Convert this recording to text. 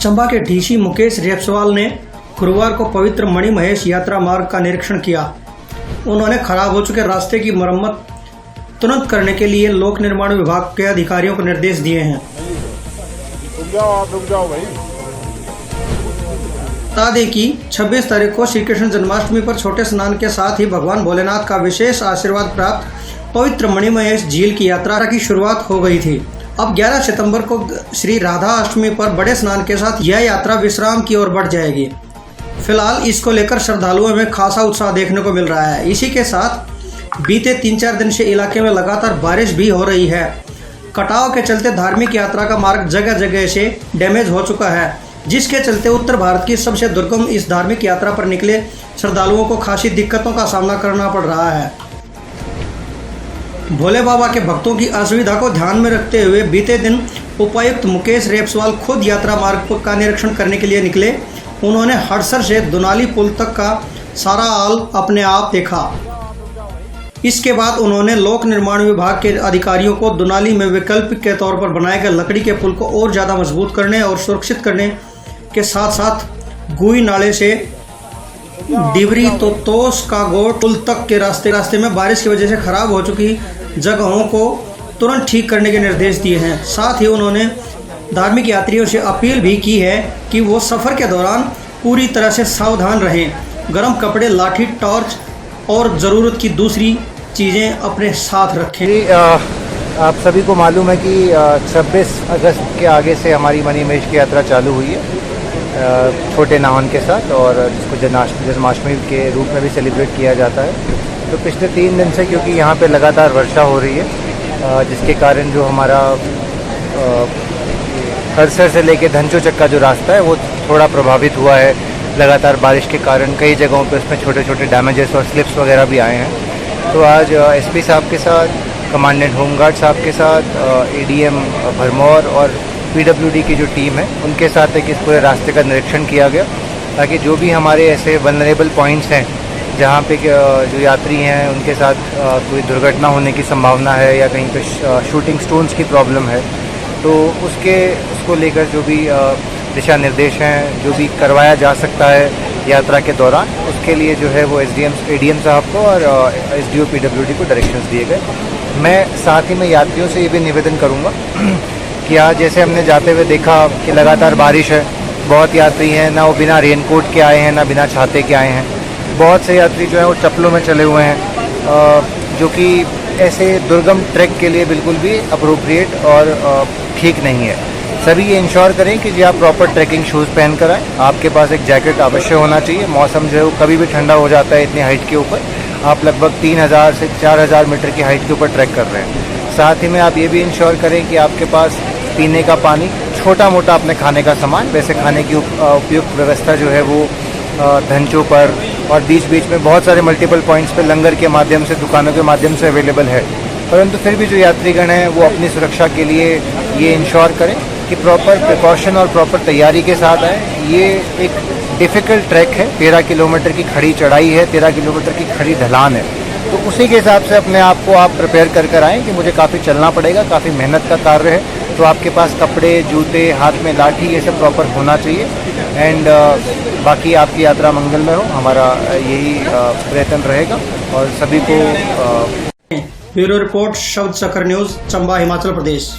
चंबा के डीसी मुकेश रेपसवाल ने गुरुवार को पवित्र मणिमहेश यात्रा मार्ग का निरीक्षण किया। उन्होंने खराब हो चुके रास्ते की मरम्मत तुरंत करने के लिए लोक निर्माण विभाग के अधिकारियों को निर्देश दिए हैं। बता दें कि 26 तारीख को श्री कृष्ण जन्माष्टमी पर छोटे स्नान के साथ ही भगवान भोलेनाथ का विशेष आशीर्वाद प्राप्त पवित्र मणिमहेश झील की यात्रा की शुरुआत हो गई थी। अब 11 सितंबर को श्री राधा अष्टमी पर बड़े स्नान के साथ यह यात्रा विश्राम की ओर बढ़ जाएगी। फिलहाल इसको लेकर श्रद्धालुओं में खासा उत्साह देखने को मिल रहा है। इसी के साथ बीते 3-4 दिन से इलाके में लगातार बारिश भी हो रही है। कटाव के चलते धार्मिक यात्रा का मार्ग जगह जगह से डैमेज हो चुका है, जिसके चलते उत्तर भारत की सबसे दुर्गम इस धार्मिक यात्रा पर निकले श्रद्धालुओं को खासी दिक्कतों का सामना करना पड़ रहा है। भोले बाबा के भक्तों की असुविधा को ध्यान में रखते हुए बीते दिन उपायुक्त मुकेश रेपसवाल खुद यात्रा मार्ग का निरीक्षण करने के लिए निकले। उन्होंने हड़सर से दुनाली पुल तक का सारा हाल अपने आप देखा। इसके बाद उन्होंने लोक निर्माण विभाग के अधिकारियों को दुनाली में विकल्प के तौर पर बनाए गए लकड़ी के पुल को और ज़्यादा मजबूत करने और सुरक्षित करने के साथ साथ गुई नाले से डिबरी तो तोस का गोट पुल तक के रास्ते में बारिश की वजह से खराब हो चुकी जगहों को तुरंत ठीक करने के निर्देश दिए हैं। साथ ही उन्होंने धार्मिक यात्रियों से अपील भी की है कि वो सफ़र के दौरान पूरी तरह से सावधान रहें, गर्म कपड़े, लाठी, टॉर्च और ज़रूरत की दूसरी चीज़ें अपने साथ रखें। आप सभी को मालूम है कि 26 अगस्त के आगे से हमारी मणिमहेश की यात्रा चालू हुई है छोटे नाहन के साथ, और जिसको जन्माष्टमी के रूप में भी सेलिब्रेट किया जाता है। तो पिछले 3 दिन से क्योंकि यहाँ पे लगातार वर्षा हो रही है, जिसके कारण जो हमारा हरसर से लेके धनचो चक्का जो रास्ता है वो थोड़ा प्रभावित हुआ है। लगातार बारिश के कारण कई जगहों पे उसमें छोटे छोटे डैमेजेस और स्लिप्स वगैरह भी आए हैं। तो आज एसपी साहब के साथ, कमांडेंट होमगार्ड साहब के साथ, एडीएम भरमौर और पीडब्ल्यूडी की जो टीम है उनके साथ एक इस पूरे रास्ते का निरीक्षण किया गया, ताकि जो भी हमारे ऐसे वल्नरेबल पॉइंट्स हैं जहाँ पे जो यात्री हैं उनके साथ कोई दुर्घटना होने की संभावना है या कहीं पे शूटिंग स्टोन्स की प्रॉब्लम है, तो उसको लेकर जो भी दिशा निर्देश हैं, जो भी करवाया जा सकता है यात्रा के दौरान, उसके लिए जो है वो एडीएम साहब को और एसडीओ पीडब्ल्यूडी को डायरेक्शंस दिए गए। मैं साथ ही में यात्रियों से ये भी निवेदन करूँगा कि आज जैसे हमने जाते हुए देखा कि लगातार बारिश है, बहुत यात्री हैं, ना वो बिना रेनकोट के आए हैं ना बिना छाते के आए हैं। बहुत से यात्री जो हैं वो चप्पलों में चले हुए हैं, जो कि ऐसे दुर्गम ट्रैक के लिए बिल्कुल भी अप्रोप्रिएट और ठीक नहीं है। सभी ये इंश्योर करें कि जी आप प्रॉपर ट्रैकिंग शूज़ पहन कर आएँ। आपके पास एक जैकेट अवश्य होना चाहिए। मौसम जो है वो कभी भी ठंडा हो जाता है इतनी हाइट के ऊपर। आप लगभग 3000 से 4000 मीटर की हाइट के ऊपर ट्रैक कर रहे हैं। साथ ही में आप ये भी इंश्योर करें कि आपके पास पीने का पानी, छोटा मोटा अपने खाने का सामान, वैसे खाने की उपयुक्त व्यवस्था जो है वो धनचों पर और बीच बीच में बहुत सारे मल्टीपल पॉइंट्स पे लंगर के माध्यम से, दुकानों के माध्यम से अवेलेबल है। परंतु फिर भी जो यात्रीगण हैं वो अपनी सुरक्षा के लिए ये इंश्योर करें कि प्रॉपर प्रिकॉशन और प्रॉपर तैयारी के साथ आए। ये एक डिफ़िकल्ट ट्रैक है, 13 किलोमीटर की खड़ी चढ़ाई है, 13 किलोमीटर की खड़ी ढलान है। तो उसी के हिसाब से अपने आप को आप प्रिपेयर कर आएँ कि मुझे काफ़ी चलना पड़ेगा, काफ़ी मेहनत का कार्य है। तो आपके पास कपड़े, जूते, हाथ में लाठी, ये सब प्रॉपर होना चाहिए। एंड बाकी आपकी यात्रा मंगलमय हो, हमारा यही प्रयत्न रहेगा और सभी को। ब्यूरो रिपोर्ट, शब्द चक्र न्यूज़, चंबा, हिमाचल प्रदेश।